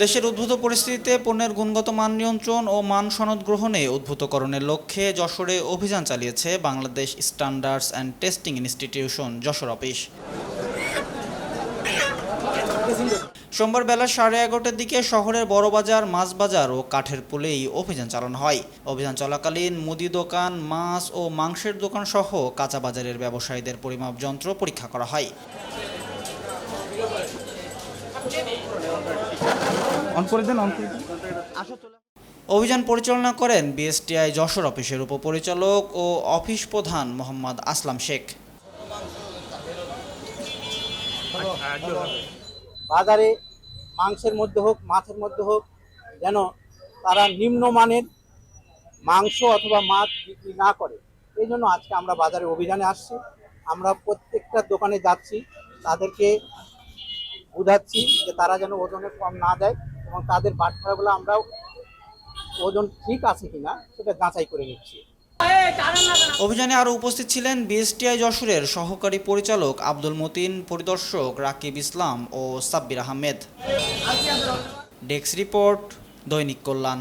দেশের উদ্ভূত পরিস্থিতিতে পণ্যের গুণগত মান নিয়ন্ত্রণ ও মান সনদ গ্রহণে উদ্ভূতকরণের লক্ষ্যে যশোরে অভিযান চালিয়েছে Bangladesh standards and testing institution Jessore office. সোমবার বেলা 11:30টার দিকে শহরের বড়বাজার, মাছবাজার ও কাঠের পুলেই অভিযান চালানো হয়। অভিযান চলাকালীন মুদি দোকান, মাছ ও মাংসের দোকান সহ কাঁচা বাজারের ব্যবসায়ীদের পরিমাপ যন্ত্র পরীক্ষা করা হয়। অভিযান পরিচালনা করেন বিএসটিআই যশোর অফিসের উপপরিচালক ও অফিস প্রধান মোহাম্মদ আসলাম শেখ। বাজারে মাংসের মধ্যে হোক, মাছের মধ্যে হোক, যেন তারা নিম্নমানের মাংস অথবা মাছ বিক্রি না করে, এই জন্য আজকে আমরা বাজারে অভিযানে আসছি। আমরা প্রত্যেকটা দোকানে যাচ্ছি, তাদেরকে বোঝাচ্ছি যে তারা যেন ওজনে কম না দেয় এবং তাদের বাটখারাগুলো আমরাও ওজন ঠিক আছে কিনা সেটা যাচাই করে নিচ্ছি। অভিযানে আরও উপস্থিত ছিলেন বিএসটিআই যশোরের সহকারী পরিচালক আব্দুল মতিন, পরিদর্শক রাকিব ইসলাম ও সাব্বির আহমেদ। ডেস্ক রিপোর্ট, দৈনিক কল্যাণ।